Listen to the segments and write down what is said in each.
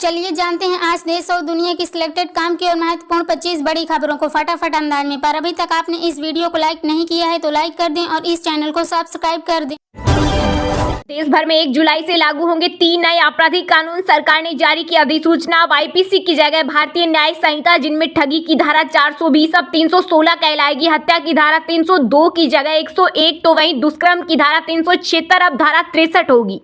चलिए जानते हैं आज देश और दुनिया की सिलेक्टेड काम की और महत्वपूर्ण 25 बड़ी खबरों को फटाफट अंदाज में। पर अभी तक आपने इस वीडियो को लाइक नहीं किया है तो लाइक कर दें और इस चैनल को सब्सक्राइब कर दें। देश भर में 1 जुलाई से लागू होंगे 3 नए आपराधिक कानून। सरकार ने जारी की अधिसूचना। अब आईपीसी की जगह भारतीय न्याय संहिता, जिनमें ठगी की धारा 420 अब 316 कहलाएगी। हत्या की धारा 302 की जगह 101, तो वहीं दुष्कर्म की धारा 376 अब धारा 63 होगी।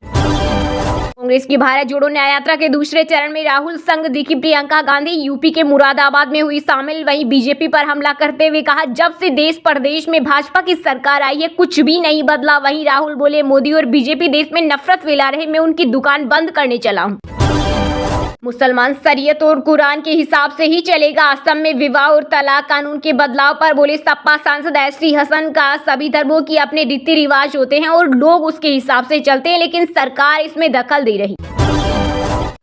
कांग्रेस की भारत जोड़ो न्याय यात्रा के दूसरे चरण में राहुल संग दिखी प्रियंका गांधी। यूपी के मुरादाबाद में हुई शामिल। वहीं बीजेपी पर हमला करते हुए कहा, जब से देश प्रदेश में भाजपा की सरकार आई है कुछ भी नहीं बदला। वहीं राहुल बोले, मोदी और बीजेपी देश में नफरत फैला रहे, मैं उनकी दुकान बंद करने चला हूं। मुसलमान शरीयत और कुरान के हिसाब से ही चलेगा। असम में विवाह और तलाक कानून के बदलाव पर बोले सपा सांसद एसटी हसन का, सभी धर्मों की अपने रीति रिवाज होते हैं और लोग उसके हिसाब से चलते हैं, लेकिन सरकार इसमें दखल दे रही।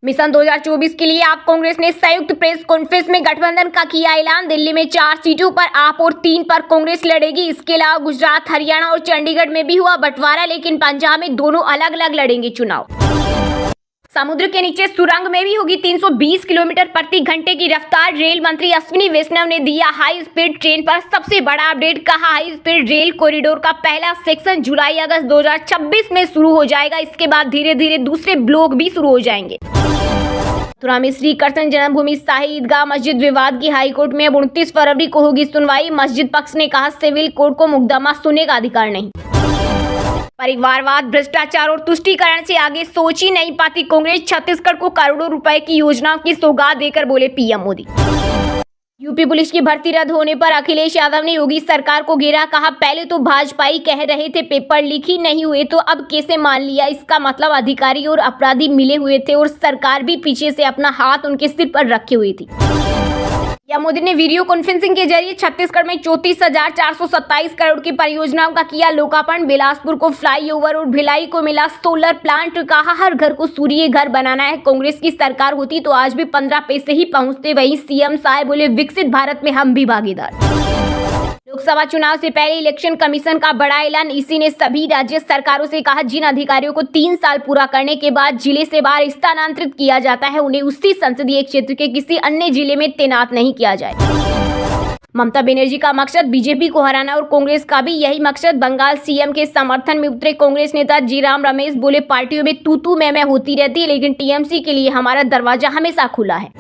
मिशन 2024 के लिए आप कांग्रेस ने संयुक्त प्रेस कॉन्फ्रेंस में गठबंधन का किया ऐलान। दिल्ली में 4 सीटों पर आप और 3 पर कांग्रेस लड़ेगी। इसके अलावा गुजरात, हरियाणा और चंडीगढ़ में भी हुआ बंटवारा, लेकिन पंजाब में दोनों अलग अलग लड़ेंगे चुनाव। समुद्र के नीचे सुरंग में भी होगी 320 किलोमीटर प्रति घंटे की रफ्तार। रेल मंत्री अश्विनी वैष्णव ने दिया हाई स्पीड ट्रेन पर सबसे बड़ा अपडेट। कहा, हाई स्पीड रेल कॉरिडोर का पहला सेक्शन जुलाई अगस्त 2026 में शुरू हो जाएगा। इसके बाद धीरे धीरे दूसरे ब्लॉक भी शुरू हो जाएंगे। मथुरा में श्री कृष्ण जन्मभूमि शाही ईदगाह मस्जिद विवाद की हाईकोर्ट में अब 29 फरवरी को होगी सुनवाई। मस्जिद पक्ष ने कहा, सिविल कोर्ट को मुकदमा सुनने का अधिकार नहीं। परिवारवाद, भ्रष्टाचार और तुष्टीकरण से आगे सोच ही नहीं पाती कांग्रेस। छत्तीसगढ़ को करोड़ों रुपए की योजनाओं की सौगात देकर बोले पीएम मोदी। यूपी पुलिस की भर्ती रद्द होने पर अखिलेश यादव ने योगी सरकार को घेरा। कहा, पहले तो भाजपाई कह रहे थे पेपर लीक ही नहीं हुए, तो अब कैसे मान लिया? इसका मतलब अधिकारी और अपराधी मिले हुए थे और सरकार भी पीछे से अपना हाथ उनके सिर पर रखे हुई थी। पीएम मोदी ने वीडियो कॉन्फ्रेंसिंग के जरिए छत्तीसगढ़ में 34,427 करोड़ की परियोजनाओं का किया लोकार्पण। बिलासपुर को फ्लाईओवर और भिलाई को मिला सोलर प्लांट। कहा, हर घर को सूर्य घर बनाना है। कांग्रेस की सरकार होती तो आज भी 15 पैसे ही पहुंचते। वहीं सीएम साहब बोले, विकसित भारत में हम भी भागीदार। लोकसभा चुनाव से पहले इलेक्शन कमीशन का बड़ा ऐलान। इसी ने सभी राज्य सरकारों से कहा, जिन अधिकारियों को 3 साल पूरा करने के बाद जिले से बाहर स्थानांतरित किया जाता है, उन्हें उसी संसदीय क्षेत्र के किसी अन्य जिले में तैनात नहीं किया जाए। ममता बनर्जी का मकसद बीजेपी को हराना और कांग्रेस का भी यही मकसद। बंगाल सीएम के समर्थन में उतरे कांग्रेस नेता जीराम रमेश बोले, पार्टियों में तू मैं होती रहती है, लेकिन टीएमसी के लिए हमारा दरवाजा हमेशा खुला है।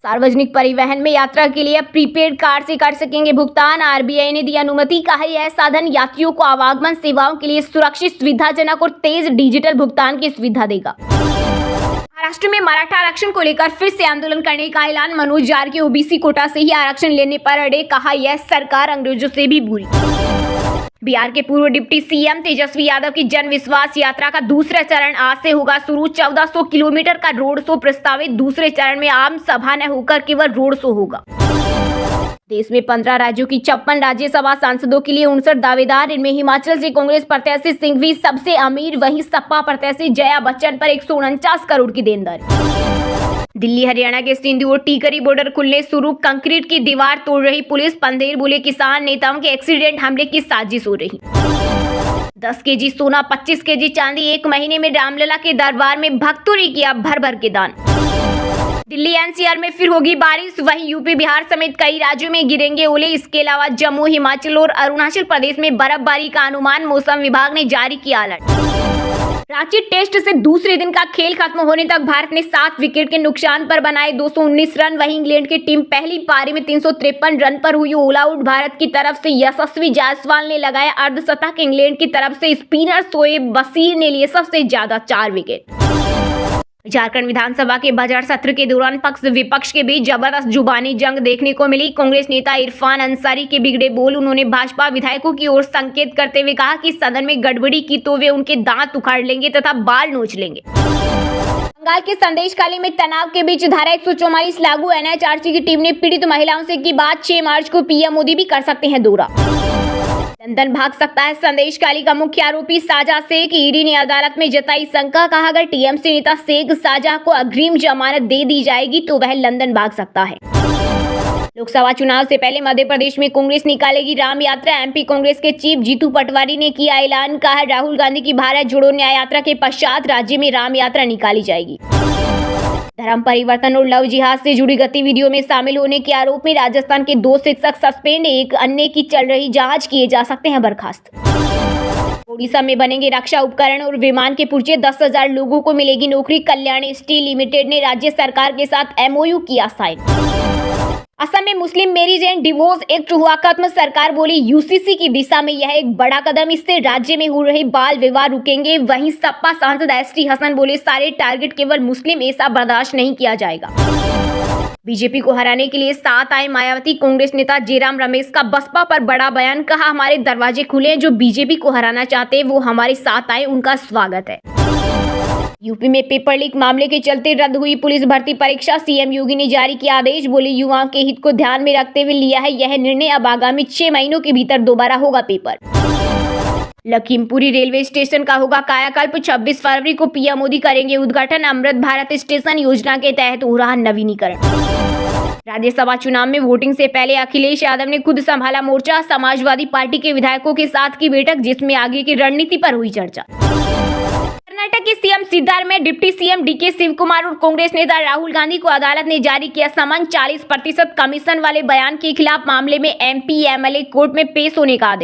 सार्वजनिक परिवहन में यात्रा के लिए प्रीपेड कार्ड से कर सकेंगे भुगतान। आरबीआई ने दी अनुमति। कहा, यह साधन यात्रियों को आवागमन सेवाओं के लिए सुरक्षित, सुविधाजनक और तेज डिजिटल भुगतान की सुविधा देगा। महाराष्ट्र में मराठा आरक्षण को लेकर फिर से आंदोलन करने का ऐलान। मनोज जारकी ओबीसी कोटा से ही आरक्षण लेने पर अड़े। कहा, यह सरकार अंग्रेजों से भी बुरी। बिहार के पूर्व डिप्टी सीएम तेजस्वी यादव की जन विश्वास यात्रा का दूसरा चरण आज से होगा शुरू। 1400 किलोमीटर का रोड शो प्रस्तावित। दूसरे चरण में आम सभा न होकर केवल रोड शो होगा। देश में 15 राज्यों की 56 राज्यसभा सांसदों के लिए 59 दावेदार। इनमें हिमाचल से कांग्रेस प्रत्याशी सिंघवी सबसे अमीर। वहीं सपा प्रत्याशी जया बच्चन पर 149 करोड़ की देनदारी। दिल्ली हरियाणा के सिंधु और टीकरी बॉर्डर खुलने शुरू। कंक्रीट की दीवार तोड़ रही पुलिस। पंधेर बोले, किसान नेताओं के एक्सीडेंट हमले की साजिश हो रही। 10 केजी सोना, 25 केजी चांदी। 1 महीने में रामलला के दरबार में भक्तों ने किया भर भर के दान। दिल्ली एनसीआर में फिर होगी बारिश। वहीं यूपी, बिहार समेत कई राज्यों में गिरेंगे ओले। इसके अलावा जम्मू, हिमाचल और अरुणाचल प्रदेश में बर्फबारी का अनुमान। मौसम विभाग ने जारी किया अलर्ट। रांची टेस्ट से दूसरे दिन का खेल खत्म होने तक भारत ने 7 विकेट के नुकसान पर बनाए 219 रन। वहीं इंग्लैंड की टीम पहली पारी में 353 रन पर हुई ऑल आउट। भारत की तरफ से यशस्वी जायसवाल ने लगाया अर्धशतक। इंग्लैंड की तरफ से स्पिनर शोएब बशीर ने लिए सबसे ज्यादा 4 विकेट। झारखंड विधानसभा के बजट सत्र के दौरान पक्ष विपक्ष के बीच जबरदस्त जुबानी जंग देखने को मिली। कांग्रेस नेता इरफान अंसारी के बिगड़े बोल। उन्होंने भाजपा विधायकों की ओर संकेत करते हुए कहा कि सदन में गड़बड़ी की तो वे उनके दांत उखाड़ लेंगे तथा बाल नोच लेंगे। बंगाल के संदेशखाली में तनाव के बीच धारा 144 लागू। एनएचआरसी की टीम ने पीड़ित महिलाओं से की बात। 6 मार्च को पीएम मोदी भी कर सकते हैं दौरा। लंदन भाग सकता है संदेशखाली का मुख्य आरोपी साजा शेख। ईडी ने अदालत में जताई शंका। कहा, अगर टीएमसी नेता शेख साजा को अग्रिम जमानत दे दी जाएगी तो वह लंदन भाग सकता है। लोकसभा चुनाव से पहले मध्य प्रदेश में कांग्रेस निकालेगी राम यात्रा। एमपी कांग्रेस के चीफ जीतू पटवारी ने किया ऐलान। कहा, राहुल गांधी की भारत जोड़ो न्याय यात्रा के पश्चात राज्य में राम यात्रा निकाली जाएगी। धर्म परिवर्तन और लव जिहाद से जुड़ी गतिविधियों में शामिल होने के आरोप में राजस्थान के 2 शिक्षक सस्पेंड, एक अन्य की चल रही जांच, किए जा सकते हैं बर्खास्त। ओडिशा में बनेंगे रक्षा उपकरण और विमान के पुर्जे, 10,000 लोगों को मिलेगी नौकरी। कल्याण स्टील लिमिटेड ने राज्य सरकार के साथ MOU किया साइन। असम में मुस्लिम मैरिज एंड डिवोर्स एक्ट हुआ खत्म, सरकार बोली UCC की दिशा में यह एक बड़ा कदम, इससे राज्य में हो रहे बाल विवाह रुकेंगे। वहीं सपा सांसद ST हसन बोले सारे टारगेट केवल मुस्लिम, ऐसा बर्दाश्त नहीं किया जाएगा। बीजेपी को हराने के लिए साथ आए मायावती, कांग्रेस नेता जयराम रमेश का बसपा पर बड़ा बयान, कहा हमारे दरवाजे खुले हैं, जो बीजेपी को हराना चाहते हैं वो हमारे साथ आए, उनका स्वागत है। यूपी में पेपर लीक मामले के चलते रद्द हुई पुलिस भर्ती परीक्षा, CM योगी ने जारी किया आदेश, बोले युवाओं के हित को ध्यान में रखते हुए लिया है यह निर्णय, अब आगामी 6 महीनों के भीतर दोबारा होगा पेपर। लखीमपुरी रेलवे स्टेशन का होगा कायाकल्प, 26 फरवरी को PM मोदी करेंगे उद्घाटन, अमृत भारत स्टेशन योजना के तहत हो रहा नवीनीकरण। राज्यसभा चुनाव में वोटिंग से पहले अखिलेश यादव ने खुद संभाला मोर्चा, समाजवादी पार्टी के विधायकों के साथ की बैठक, जिसमें आगे की रणनीति पर हुई चर्चा। कर्नाटक के CM सिद्धार्थ में डिप्टी CM DK शिवकुमार और कांग्रेस नेता राहुल गांधी को अदालत ने जारी किया समन, 40% कमीशन वाले बयान के खिलाफ मामले में MP MLA कोर्ट में पेश होने का आदेश।